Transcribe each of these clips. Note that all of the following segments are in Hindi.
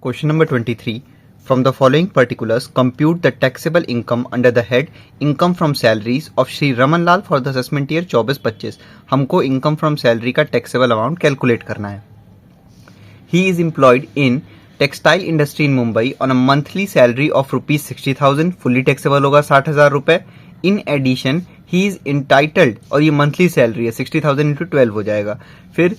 Question number 23. From the following particulars, compute the taxable income under the head income from salaries of Shri Raman Lal for the assessment year 24-25. हमको income from salary का taxable amount calculate करना है. He is employed in textile industry in Mumbai on a monthly salary of rupees 60,000. fully taxable होगा 60,000 रुपए. In addition, he is entitled, और ये monthly salary है 60,000 into 12 हो जाएगा. फिर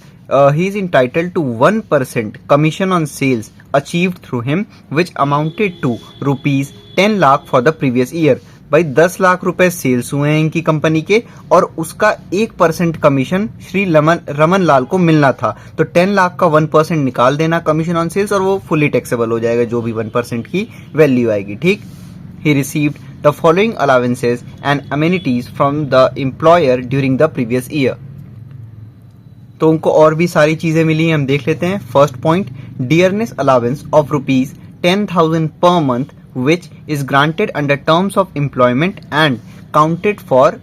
he is entitled to 1% commission on sales achieved through him which amounted to rupees 10 lakh for the previous year. भाई 10 लाख रुपए सेल्स हुए हैं इनकी कंपनी के और उसका 1% कमीशन श्री रमन लाल को मिलना था. तो 10 लाख का 1% निकाल देना कमीशन ऑन सेल्स और वो फुली टैक्सेबल हो जाएगा जो भी 1% की वैल्यू आएगी. ठीक. He received the following allowances and amenities from the employer during the previous year. तो उनको और भी सारी चीजें मिली हैं, हम देख लेते हैं. First point, dearness allowance of rupees 10,000 per month which is granted under terms of employment and counted for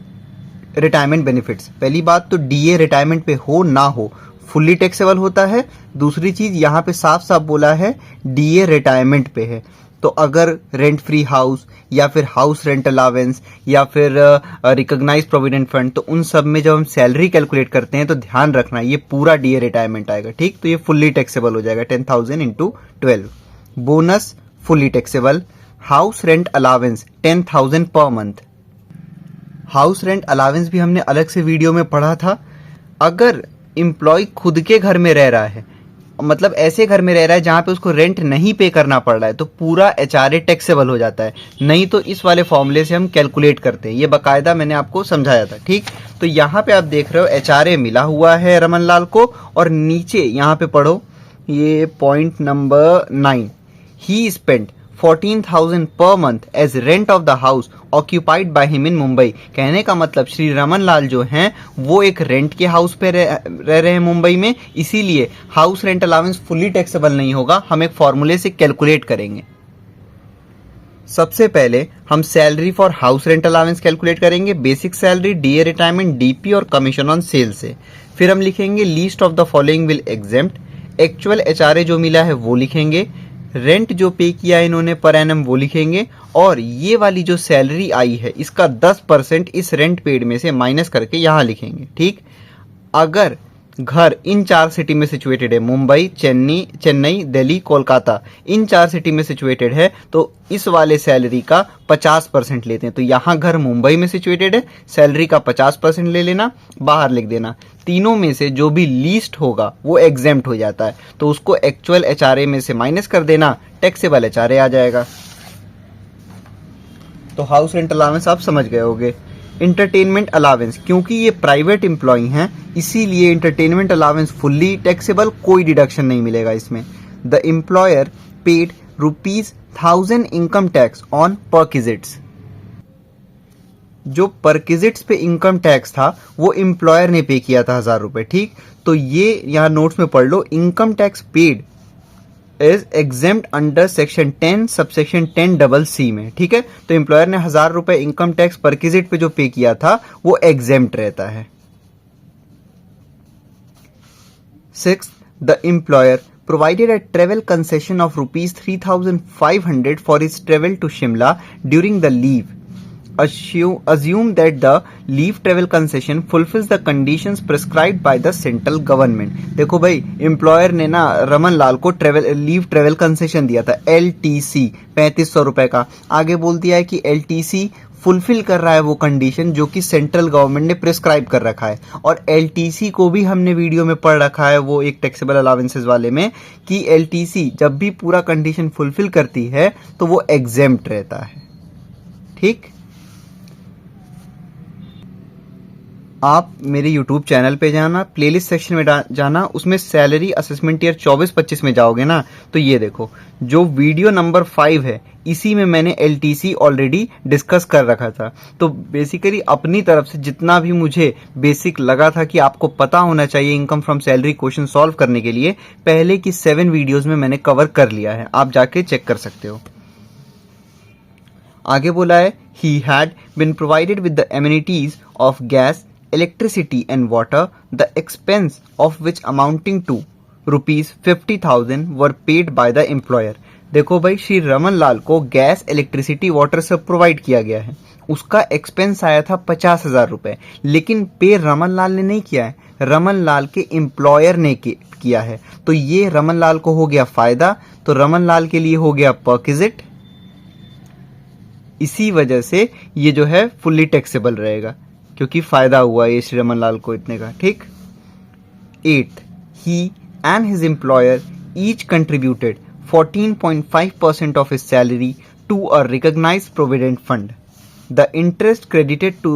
retirement benefits. पहली बात तो डीए रिटायरमेंट पे हो ना हो फुल्ली टैक्सेबल होता है. दूसरी चीज यहाँ पे साफ साफ बोला है डीए रिटायरमेंट पे है. तो अगर रेंट फ्री हाउस या फिर हाउस रेंट अलावेंस या फिर रिकॉग्नाइज प्रोविडेंट फंड, तो उन सब में जब हम सैलरी कैलकुलेट करते हैं तो ध्यान रखना ये पूरा डीए रिटायरमेंट आएगा. ठीक. तो ये फुल्ली टैक्सेबल हो जाएगा 10,000 into 12. Bonus fully taxable. House rent allowance 10,000 per month. House rent allowance भी हमने अलग से वीडियो में पढ़ा था. अगर एम्प्लॉय खुद के घर में रह रहा है, मतलब ऐसे घर में रह रहा है जहां पे उसको रेंट नहीं पे करना पड़ रहा है, तो पूरा एचआरए टैक्सेबल हो जाता है. नहीं तो इस वाले फॉर्मूले से हम कैलकुलेट करते हैं. ये बकायदा मैंने आपको समझाया था. ठीक. तो यहाँ पे आप देख रहे हो एचआरए मिला हुआ है रमन लाल को और नीचे यहाँ पे पढ़ो ये point number 9. He spent 14,000 per month as rent of the house occupied by him in Mumbai. कहने का मतलब श्री रमन लाल जो हैं वो एक रेंट के हाउस पे रह रहे हैं मुंबई में, इसीलिए house rent allowance fully taxable नहीं होगा. हम एक फॉर्मूले से कैलकुलेट करेंगे. सबसे पहले हम salary for house rent allowance calculate करेंगे. Basic salary, DA retirement, DP और कमीशन ऑन सेल से. फिर हम लिखेंगे least of the following will exempt. Actual HRA जो मिला है वो लिखेंगे. रेंट जो पे किया इन्होंने पर एनम वो लिखेंगे. और ये वाली जो सैलरी आई है इसका 10% इस रेंट पेड में से माइनस करके यहां लिखेंगे. ठीक. अगर घर इन 4 सिटी में सिचुएटेड है, मुंबई, चेन्नई, दिल्ली, कोलकाता, इन 4 सिटी में सिचुएटेड है, तो इस वाले सैलरी का 50% लेते हैं. तो यहां घर मुंबई में सिचुएटेड है, सैलरी का 50% ले लेना, बाहर लिख देना. तीनों में से जो भी लीस्ट होगा वो एग्जेम्प्ट हो जाता है, तो उसको एक्चुअल एचआरए में से माइनस कर देना, टैक्सेबल एचआरए आ जाएगा. तो हाउस रेंट अलावेंस आप समझ गए होंगे. इंटरटेनमेंट अलावेंस, क्योंकि ये प्राइवेट एम्प्लॉय हैं इसीलिए इंटरटेनमेंट अलावेंस फुल्ली टैक्सेबल, कोई डिडक्शन नहीं मिलेगा इसमें. The employer paid ₹1,000 income tax on perquisites. जो परक्विजिट्स पे इनकम टैक्स था वो एम्प्लॉयर ने पे किया था 1,000 रुपए. ठीक. तो ये यहाँ नोट्स में पढ़ लो. Income tax paid is exempt under section 10 subsection 10(c) में. ठीक है. तो एम्प्लॉयर ने 1,000 रुपए इनकम टैक्स परक्विजिट पे जो पे किया था वो एग्जेम्प्ट रहता है. 6. The employer provided a travel concession of rupees 3,500 for his travel to Shimla during the leave. Assume that the leave travel concession fulfills the conditions prescribed by the central government. देखो भाई एम्प्लॉयर ने ना रमन लाल को लीव ट्रेवल कंसेशन दिया था LTC 3,500 रुपए का. आगे बोल दिया है कि LTC फुलफिल कर रहा है वो कंडीशन जो कि सेंट्रल गवर्नमेंट ने प्रिस्क्राइब कर रखा है. और LTC को भी हमने वीडियो में पढ़ रखा है वो एक टैक्सेबल अलावेंसेस वाले में कि LTC जब भी पूरा कंडीशन फुलफिल करती है तो वो एग्जेम्प्ट रहता है. ठीक. आप मेरे YouTube चैनल पे जाना, प्लेलिस्ट सेक्शन में जाना, उसमें सैलरी असेसमेंट ईयर 24-25 में जाओगे ना तो ये देखो जो वीडियो नंबर 5 है इसी में मैंने LTC ऑलरेडी डिस्कस कर रखा था. तो बेसिकली अपनी तरफ से जितना भी मुझे बेसिक लगा था कि आपको पता होना चाहिए income from salary question solve करने के लिए, पहले की 7 वीडियोज में मैंने कवर कर लिया है. आप जाके चेक कर सकते हो. आगे बोला है he had been provided with the amenities of gas, electricity and water, the expense of which amounting to ₹50,000 were paid by the employer. देखो भाई, श्री रमन लाल को गैस, इलेक्ट्रिसिटी, वाटर सब प्रोवाइड किया गया है। उसका एक्सपेंस आया था 50,000 रुपए, लेकिन पे रमन लाल ने नहीं किया है, रमन लाल के एम्प्लॉयर ने किया है। तो ये रमन लाल को हो गया फायदा, तो रमन लाल के लिए हो गया परक्विजिट। इसी वजह से ये जो है फुल्ली टैक्सेबल रहेगा, क्योंकि फायदा हुआ ये श्री रमन लाल को इतने का। ठीक। 8. He and his employer each contributed 14.5% of his salary to a recognized provident fund. The interest credited to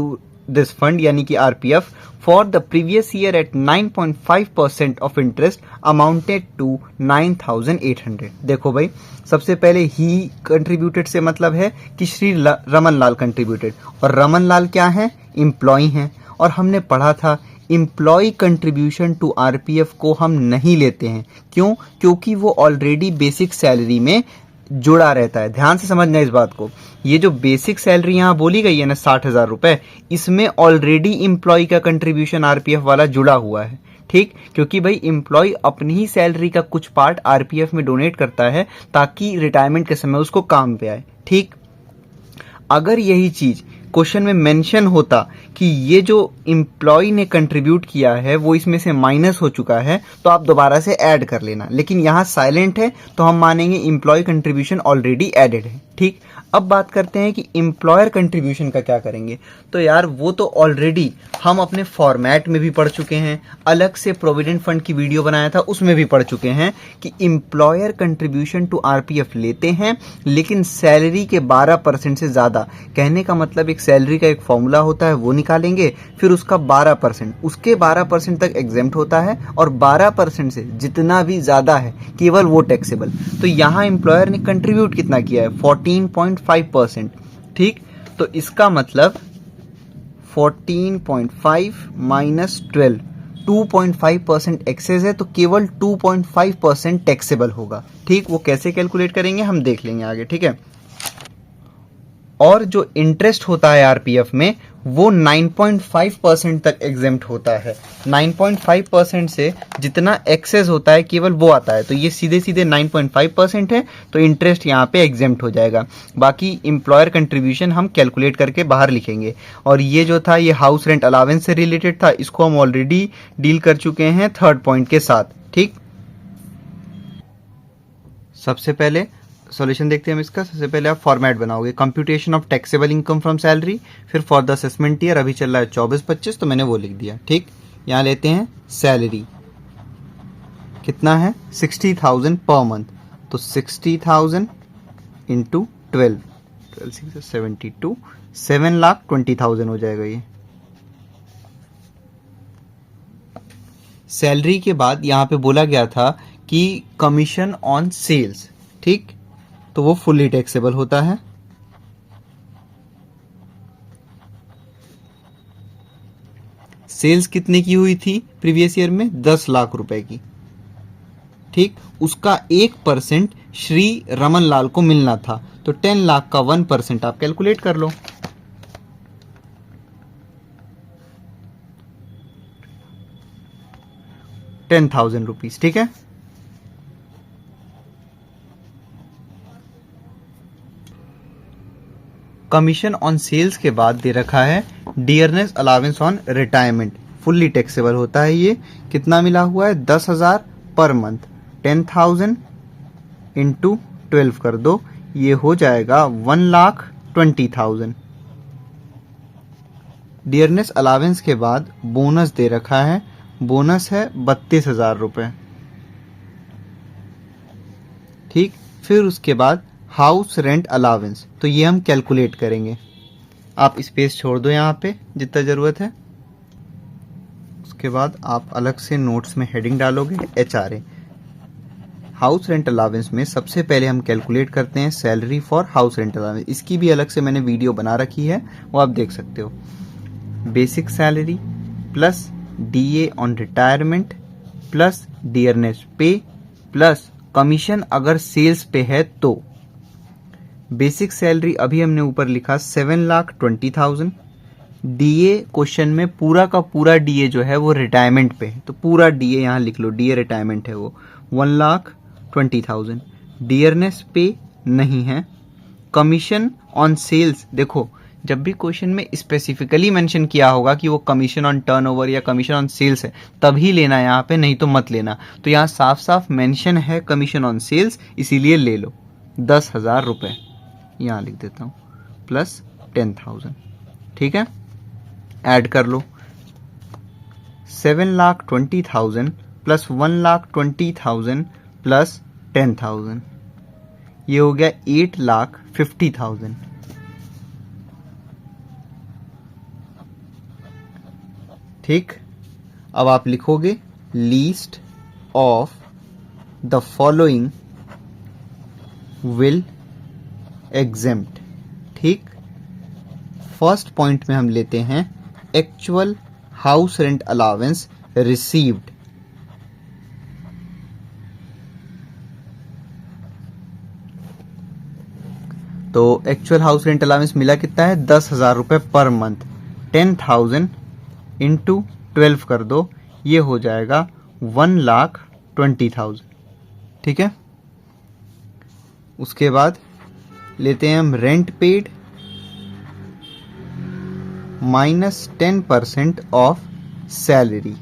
this fund, यानी कि RPF, for the previous year at 9.5% of interest amounted to 9,800. देखो भाई, सबसे पहले ही कंट्रीब्यूटेड से मतलब है कि श्री रमन लाल कंट्रीब्यूटेड, और रमन लाल क्या है? एम्प्लॉय हैं। और हमने पढ़ा था एम्प्लॉय कंट्रीब्यूशन टू आरपीएफ को हम नहीं लेते हैं। क्यों? क्योंकि वो ऑलरेडी बेसिक सैलरी में जुड़ा रहता है। ध्यान से समझना इस बात को। ये जो बेसिक सैलरी यहाँ बोली गई है ना 60,000 रुपए, इसमें ऑलरेडी एम्प्लॉय का कंट्रीब्यूशन आरपीएफ वाला जुड़ा हुआ है। ठीक। क्योंकि भाई एम्प्लॉय अपनी ही सैलरी का कुछ पार्ट आरपीएफ में डोनेट करता है ताकि रिटायरमेंट के समय उसको काम पे आए। ठीक। अगर यही चीज क्वेश्चन में मेंशन होता कि ये जो एम्प्लॉय ने कंट्रीब्यूट किया है वो इसमें से माइनस हो चुका है, तो आप दोबारा से ऐड कर लेना, लेकिन यहाँ साइलेंट है तो हम मानेंगे एम्प्लॉय कंट्रीब्यूशन ऑलरेडी एडेड है। ठीक। अब बात करते हैं कि एम्प्लॉयर कंट्रीब्यूशन का क्या करेंगे। तो यार वो तो ऑलरेडी हम अपने फॉर्मेट में भी पढ़ चुके हैं, अलग से प्रोविडेंट फंड की वीडियो बनाया था उसमें भी पढ़ चुके हैं कि एम्प्लॉयर कंट्रीब्यूशन टू आरपीएफ लेते हैं, लेकिन सैलरी के 12% से ज़्यादा। कहने का मतलब एक सैलरी का एक फॉर्मूला होता है, वो निकालेंगे, फिर उसका 12%, उसके 12% तक एग्जेम्प्ट होता है, और 12% से जितना भी ज़्यादा है केवल वो टैक्सेबल। तो यहाँ एम्प्लॉयर ने कंट्रीब्यूट कितना किया है? 14.5%। ठीक। तो इसका मतलब 14.5 माइनस 12, 2.5% एक्सेस है, तो केवल 2.5% टैक्सेबल होगा। ठीक। वो कैसे कैलकुलेट करेंगे हम देख लेंगे आगे। ठीक है। और जो इंटरेस्ट होता है आरपीएफ में वो 9.5% तक एग्जेम्प्ट होता है। 9.5% से जितना एक्सेस होता है केवल वो आता है, तो ये सीधे सीधे 9.5% है, तो इंटरेस्ट यहाँ पे एग्जेम्प्ट हो जाएगा। बाकी एम्प्लॉयर कंट्रीब्यूशन हम कैलकुलेट करके बाहर लिखेंगे। और ये जो था ये हाउस रेंट अलावेंस से रिलेटेड था, इसको हम ऑलरेडी डील कर चुके हैं थर्ड पॉइंट के साथ। ठीक। सबसे पहले सॉल्यूशन देखते हैं हम इसका। सबसे पहले आप फॉर्मेट बनाओगे, computation of taxable income from salary, फिर फॉर द असेसमेंट ईयर अभी चल रहा है 24-25, तो मैंने वो लिख दिया। ठीक। यहाँ लेते हैं सैलरी कितना है? 60,000 पर मंथ, तो 60,000 इंटू 12, 72, 7,20,000 हो जाएगा ये सैलरी। के बाद यहाँ पे बोला गया था कि कमीशन ऑन सेल्स, ठीक, तो वो फुल्ली टैक्सेबल होता है। सेल्स कितने की हुई थी प्रीवियस ईयर में? 10 लाख रुपए की। ठीक। उसका 1% श्री रमन लाल को मिलना था, तो 10 लाख का 1% आप कैलकुलेट कर लो। ₹10,000। ठीक है। कमीशन ऑन सेल्स के बाद दे रखा है dearness allowance on retirement, fully taxable होता है। ये कितना मिला हुआ है? 10,000 पर मंथ, 10,000 इंटू 12 कर दो, ये हो जाएगा 1,20,000। डियरनेस अलावेंस के बाद बोनस दे रखा है, बोनस है 32,000 रुपए। ठीक। फिर उसके बाद हाउस रेंट अलावेंस, तो ये हम कैलकुलेट करेंगे। आप स्पेस छोड़ दो यहाँ पे जितना ज़रूरत है। उसके बाद आप अलग से नोट्स में हेडिंग डालोगे HRA। हाउस रेंट अलावेंस में सबसे पहले हम कैलकुलेट करते हैं salary for house rent allowance. इसकी भी अलग से मैंने वीडियो बना रखी है, वो आप देख सकते हो। Basic salary plus DA on retirement plus dearness पे प्लस कमीशन अगर सेल्स पे है तो। बेसिक सैलरी अभी हमने ऊपर लिखा 7,20,000, डीए क्वेश्चन में पूरा का पूरा डीए जो है वो रिटायरमेंट पे है, तो पूरा डीए यहाँ लिख लो, डीए रिटायरमेंट है वो 1,20,000। डियरनेस पे नहीं है। कमीशन ऑन सेल्स, देखो जब भी क्वेश्चन में स्पेसिफिकली मेंशन किया होगा कि वो कमीशन ऑन टर्नओवर या कमीशन ऑन सेल्स है तभी लेना यहाँ पे, नहीं तो मत लेना। तो यहाँ साफ साफ मेंशन है कमीशन ऑन सेल्स, इसीलिए ले लो 10,000 रुपये, यहाँ लिख देता हूँ, प्लस 10,000। ठीक है, ऐड कर लो 7,20,000 प्लस 1,20,000 प्लस 10,000, ये हो गया 8,50,000। ठीक, अब आप लिखोगे least of the following will exempt. ठीक, फर्स्ट पॉइंट में हम लेते हैं actual house rent allowance received. तो एक्चुअल हाउस रेंट अलावेंस मिला कितना है, 10,000 रुपये पर मंथ। 10,000 इंटू 12 कर दो, ये हो जाएगा 1,20,000। ठीक है, उसके बाद लेते हैं हम rent paid minus 10% of salary,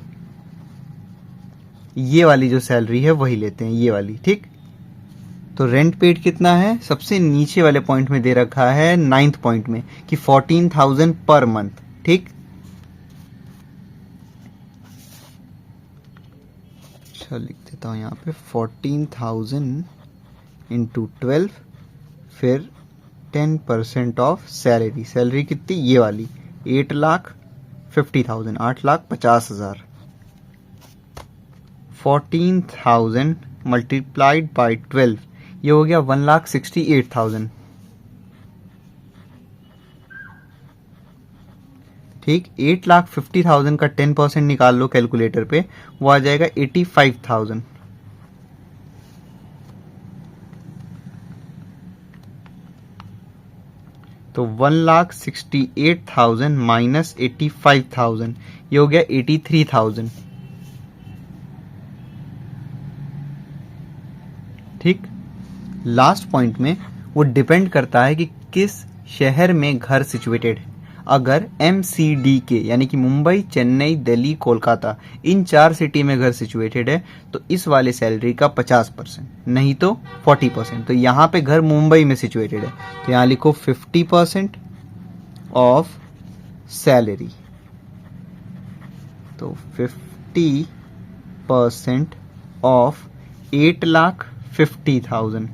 ये वाली जो सैलरी है वही लेते हैं, ये वाली। ठीक, तो रेंट पेड कितना है, सबसे नीचे वाले पॉइंट में दे रखा है 9th पॉइंट में कि 14,000 पर मंथ। ठीक, अच्छा लिख देता हूं यहाँ पे 14,000 इंटू 12, फिर 10% ऑफ सैलरी। सैलरी कितनी, ये वाली 8,50,000, 8,50,000। 14,000 मल्टीप्लाइड बाई 12, ये हो गया 1,68,000। ठीक, 8,50,000 का 10% निकाल लो कैलकुलेटर पे, वो आ जाएगा 85,000। तो 1,68,000 माइनस 85,000, ये हो गया 83,000। ठीक, लास्ट पॉइंट में वो डिपेंड करता है कि किस शहर में घर सिचुएटेड है। अगर MCD के यानी कि मुंबई, चेन्नई, दिल्ली, कोलकाता, इन 4 सिटी में घर सिचुएटेड है तो इस वाले सैलरी का 50%, नहीं तो 40%। तो यहाँ पे घर मुंबई में सिचुएटेड है तो यहाँ लिखो 50% ऑफ सैलरी, तो 50% ऑफ 8,50,000,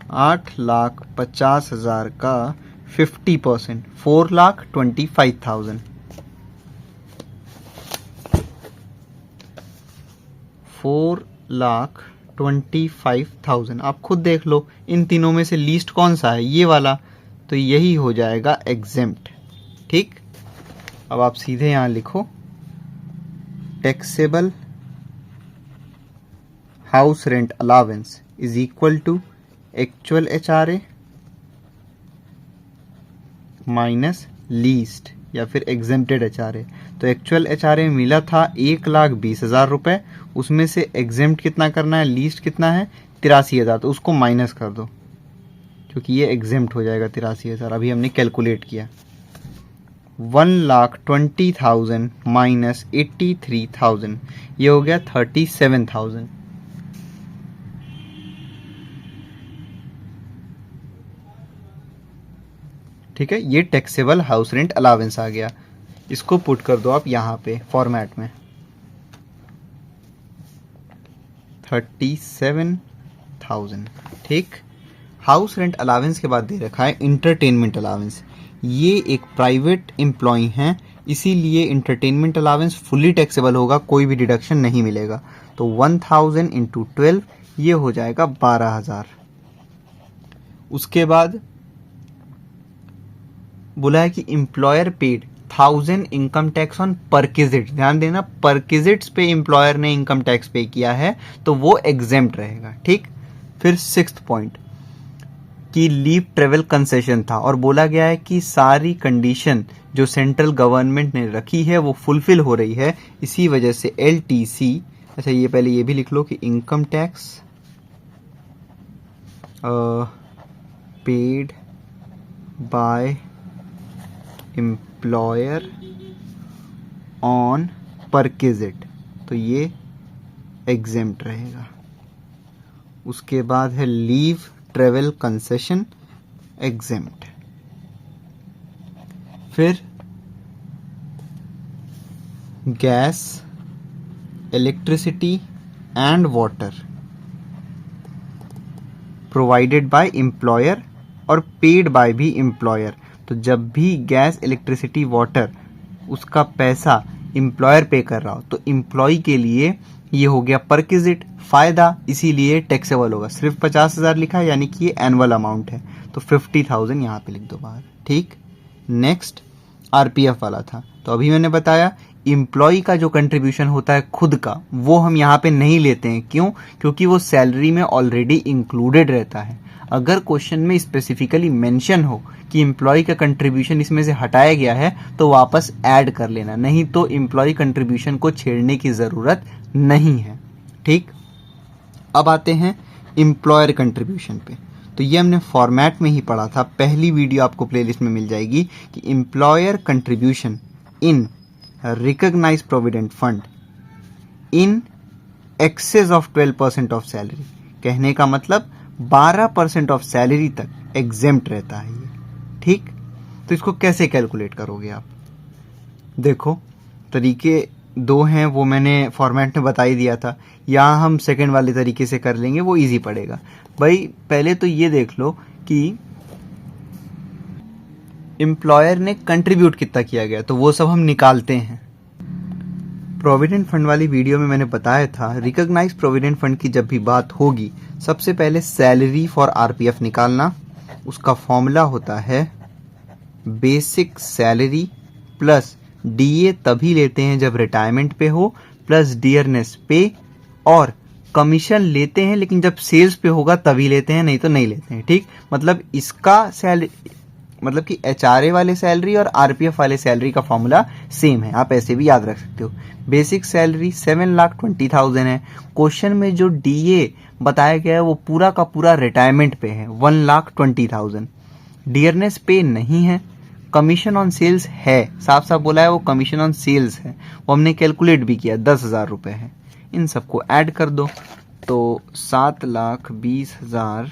8,50,000 का 50%, 4,25,000। 4,25,000, आप खुद देख लो इन तीनों में से लीस्ट कौन सा है, ये वाला, तो यही हो जाएगा एग्जेम्प्ट। ठीक, अब आप सीधे यहां लिखो taxable house rent allowance is equal to actual HRA minus least या फिर एग्जेम्प्टेड HRA। तो एक्चुअल HRA मिला था 1,20,000 रुपये, उसमें से एग्जेम्प्ट कितना करना है, लीस्ट कितना है 83,000, तो उसको माइनस कर दो क्योंकि ये एग्जेम्प्ट हो जाएगा 83,000, अभी हमने कैलकुलेट किया। 1,20,000 माइनस 83,000, ये हो गया 37,000। ठीक है, ये टैक्सेबल हाउस रेंट अलावेंस आ गया। इसको पुट कर दो आप यहाँ पे फॉर्मेट में, 37,000। ठीक, हाउस रेंट अलावेंस के बाद दे रखा है इंटरटेनमेंट अलावेंस। ये एक प्राइवेट एम्प्लॉय हैं, इसीलिए इंटरटेनमेंट अलावेंस फुली टैक्सेबल होगा, कोई भी डिडक्शन नहीं मिलेगा। तो 1,000 इंटू 12, ये हो जाएगा 12,000। उसके बाद बोला है कि employer paid 1,000 income tax on perquisite. ध्यान देना, परक्विजिट्स पे एम्प्लॉयर ने इनकम टैक्स पे किया है तो वो एग्जेम्प्ट रहेगा। ठीक, फिर 6th पॉइंट कि लीव ट्रेवल कंसेशन था और बोला गया है कि सारी कंडीशन जो सेंट्रल गवर्नमेंट ने रखी है वो फुलफिल हो रही है, इसी वजह से LTC, अच्छा ये पहले ये भी लिख लो कि income tax paid by employer on perquisite, तो ये एग्जेम्प्ट रहेगा। उसके बाद है लीव ट्रेवल कंसेशन एग्जेम्प्ट। फिर gas, electricity and water provided by employer और पेड बाय भी एम्प्लॉयर, तो जब भी गैस, इलेक्ट्रिसिटी, वाटर उसका पैसा एम्प्लॉयर पे कर रहा हो तो एम्प्लॉय के लिए ये हो गया परक्विजिट फायदा, इसीलिए टैक्सेबल होगा। सिर्फ 50,000 लिखा है यानी कि ये एनुअल अमाउंट है, तो 50,000 यहाँ पे लिख दो बाहर। ठीक, नेक्स्ट RPF वाला था, तो अभी मैंने बताया एम्प्लॉय का जो कंट्रीब्यूशन होता है खुद का वो हम यहाँ पे नहीं लेते हैं। क्यों? क्योंकि वो सैलरी में ऑलरेडी इंक्लूडेड रहता है। अगर क्वेश्चन में स्पेसिफिकली मेंशन हो कि एम्प्लॉय का कंट्रीब्यूशन इसमें से हटाया गया है तो वापस ऐड कर लेना, नहीं तो एम्प्लॉय कंट्रीब्यूशन को छेड़ने की ज़रूरत नहीं है। ठीक, अब आते हैं एम्प्लॉयर कंट्रीब्यूशन पे। तो ये हमने फॉर्मेट में ही पढ़ा था, पहली वीडियो आपको प्लेलिस्ट में मिल जाएगी कि employer contribution in recognised provident fund in excess of 12% of salary, कहने का मतलब 12% ऑफ सैलरी तक एग्जेम्प्ट रहता है ये। ठीक, तो इसको कैसे कैलकुलेट करोगे आप? देखो, तरीके दो हैं, वो मैंने फॉर्मेट में बता ही दिया था। यहाँ हम सेकंड वाले तरीके से कर लेंगे, वो इजी पड़ेगा। भाई पहले तो ये देख लो कि एम्प्लॉयर ने कंट्रीब्यूट कितना किया गया, तो वो सब हम निकालते हैं। प्रोविडेंट फंड वाली वीडियो में मैंने बताया था रिकॉग्नाइज प्रोविडेंट फंड की जब भी बात होगी सबसे पहले सैलरी फॉर RPF निकालना। उसका फॉर्मूला होता है बेसिक सैलरी प्लस DA तभी लेते हैं जब रिटायरमेंट पे हो, प्लस डियरनेस पे, और कमीशन लेते हैं लेकिन जब सेल्स पे होगा तभी लेते हैं, नहीं तो नहीं लेते हैं। ठीक, मतलब इसका सैलरी मतलब कि HRA वाले सैलरी और RPF वाले सैलरी का फॉर्मूला सेम है, आप ऐसे भी याद रख सकते हो। बेसिक सैलरी 7,20,000 है। क्वेश्चन में जो DA बताया गया है वो पूरा का पूरा रिटायरमेंट पे है, 1,20,000। डियरनेस पे नहीं है, कमीशन ऑन सेल्स है, साफ साफ बोला है वो कमीशन ऑन सेल्स है, वो हमने कैलकुलेट भी किया, 10,000 रुपये है। इन सबको ऐड कर दो तो 7,20,000,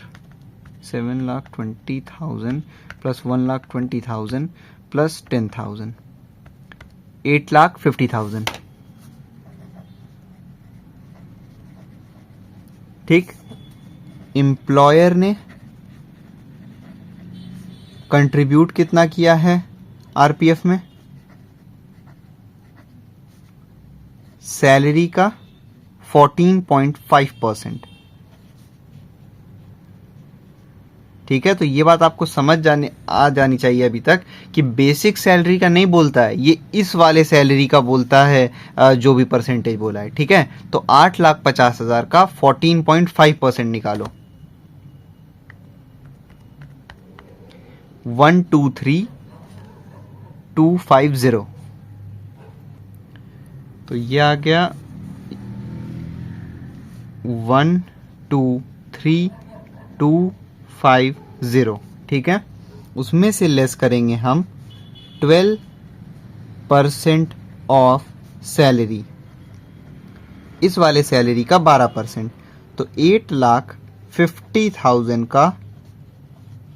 7,20,000 प्लस 1,20,000 प्लस 10,000, 8,50,000। ठीक, एम्प्लॉयर ने कंट्रीब्यूट कितना किया है RPF में? सैलरी का 14.5%। ठीक है, तो ये बात आपको समझ आ जानी चाहिए अभी तक कि बेसिक सैलरी का नहीं बोलता है, ये इस वाले सैलरी का बोलता है जो भी परसेंटेज बोला है। ठीक है, तो 8,50,000 का 14.5% निकालो। 123,250, तो ये आ गया 123,250। ठीक है, उसमें से लेस करेंगे हम 12% ऑफ सैलरी, इस वाले सैलरी का 12%, तो 8,50,000 का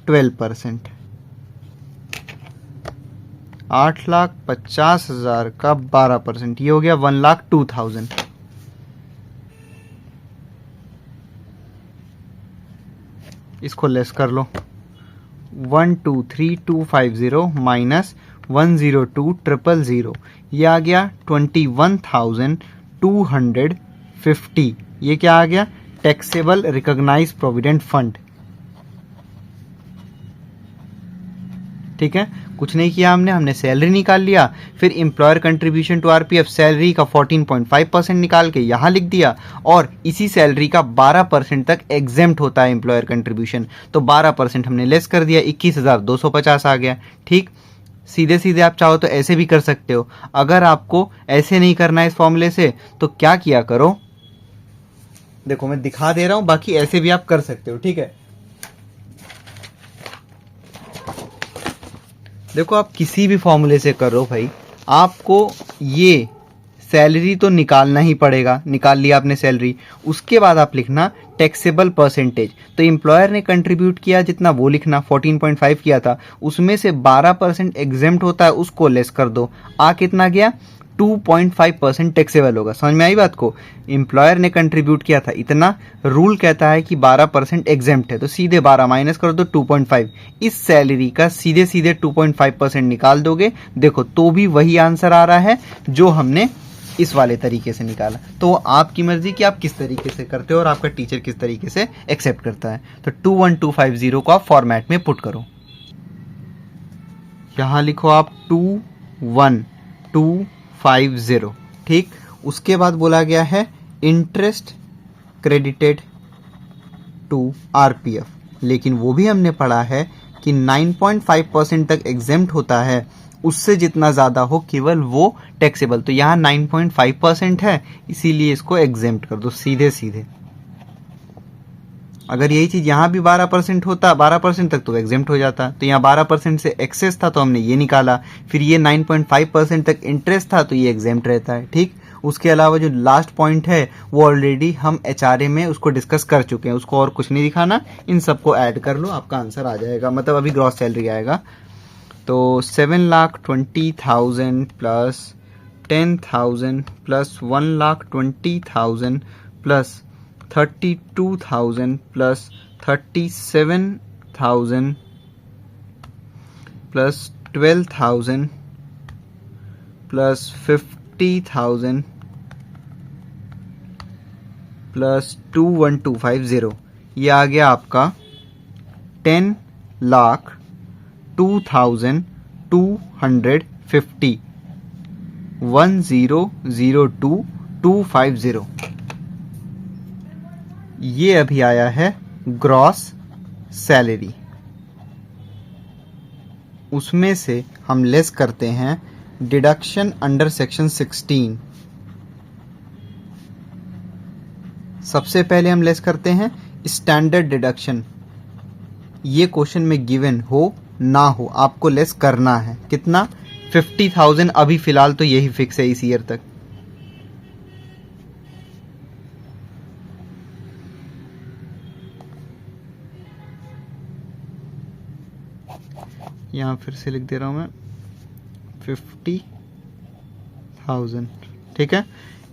12%, 8,50,000 का 12%, ये हो गया 1,02,000। इसको लेस कर लो, 123,250 माइनस 102,000, ये आ गया 21,250। ये क्या आ गया? Taxable recognise provident fund. ठीक है, कुछ नहीं किया हमने सैलरी निकाल लिया, फिर employer contribution to RPF salary का 14.5% निकाल के यहाँ लिख दिया, और इसी सैलरी का 12% तक एग्जेम्प्ट होता है एम्प्लॉयर कंट्रीब्यूशन, तो 12% हमने लेस कर दिया, 21,250 आ गया। ठीक, सीधे सीधे आप चाहो तो ऐसे भी कर सकते हो। अगर आपको ऐसे नहीं करना है इस फॉर्मूले से, तो क्या किया करो, देखो मैं दिखा दे रहा हूं, बाकी ऐसे भी आप कर सकते हो। ठीक है, देखो आप किसी भी फॉर्मूले से करो भाई, आपको ये सैलरी तो निकालना ही पड़ेगा। निकाल लिया आपने सैलरी, उसके बाद आप लिखना टैक्सेबल परसेंटेज। तो एम्प्लॉयर ने कंट्रीब्यूट किया जितना वो लिखना, 14.5 किया था, उसमें से 12% एग्जेम्प्ट होता है, उसको लेस कर दो। आ कितना गया, 2.5% टैक्सेबल होगा। समझ में आई बात को? एम्प्लॉयर ने कंट्रीब्यूट किया था इतना, रूल कहता है कि 12% एग्जेम्प्ट है, तो सीधे 12 माइनस कर दो 2.5। इस सैलरी का सीधे सीधे 2.5% निकाल दोगे, देखो तो भी वही आंसर आ रहा है जो हमने इस वाले तरीके से निकाला। तो आपकी मर्जी कि आप किस तरीके से करते हो और आपका टीचर किस तरीके से एक्सेप्ट करता है। तो 21250 को आप फॉर्मेट में पुट करो। यहां लिखो आप 21250। ठीक, उसके बाद बोला गया है इंटरेस्ट क्रेडिटेड टू आरपीएफ, लेकिन वो भी हमने पढ़ा है कि 9.5% तक एग्जेम्प्ट होता है, उससे जितना ज़्यादा हो केवल वो टैक्सेबल। तो यहाँ 9.5% है, इसीलिए इसको एग्जेम्प्ट कर दो सीधे सीधे। अगर यही चीज़ यहाँ भी 12% होता, 12% तक तो एग्जेम्प्ट हो जाता, तो यहाँ 12% से एक्सेस था तो हमने ये निकाला, फिर ये 9.5% तक इंटरेस्ट था तो ये एग्जेम्प्ट रहता है। ठीक, उसके अलावा जो लास्ट पॉइंट है वो ऑलरेडी हम एचआरए में उसको डिस्कस कर चुके हैं, उसको और कुछ नहीं दिखाना, इन सबको ऐड कर लो, आपका आंसर आ जाएगा, मतलब अभी ग्रॉस सैलरी आएगा। तो 7,20,000 plus 10,000 plus 1,20,000 plus 32,000 plus 37,000 plus 12,000 plus 50,000 plus 21250, ये आ गया आपका 10,02,250, 10,02,250। ये अभी आया है ग्रॉस सैलरी। उसमें से हम लेस करते हैं डिडक्शन अंडर सेक्शन 16। सबसे पहले हम लेस करते हैं स्टैंडर्ड डिडक्शन। ये क्वेश्चन में गिवन हो ना हो आपको लेस करना है। कितना? 50,000। अभी फिलहाल तो यही फिक्स है इस ईयर तक। यहां फिर से लिख दे रहा हूं मैं 50,000। ठीक है,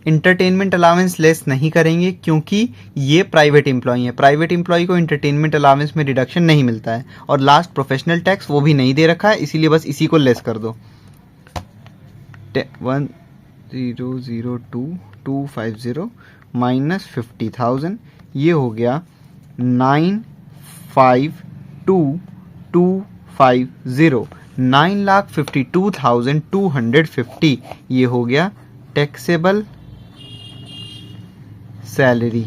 इंटरटेनमेंट अलाउंस लेस नहीं करेंगे क्योंकि ये प्राइवेट एम्प्लॉय है। प्राइवेट एम्प्लॉय को इंटरटेनमेंट अलाउंस में डिडक्शन नहीं मिलता है। और लास्ट प्रोफेशनल टैक्स वो भी नहीं दे रखा है, इसीलिए बस इसी को लेस कर दो। 10,02,250 माइनस 50,000, ये हो गया 9,52,250, 9,52,250, ये हो गया टैक्सेबल सैलरी।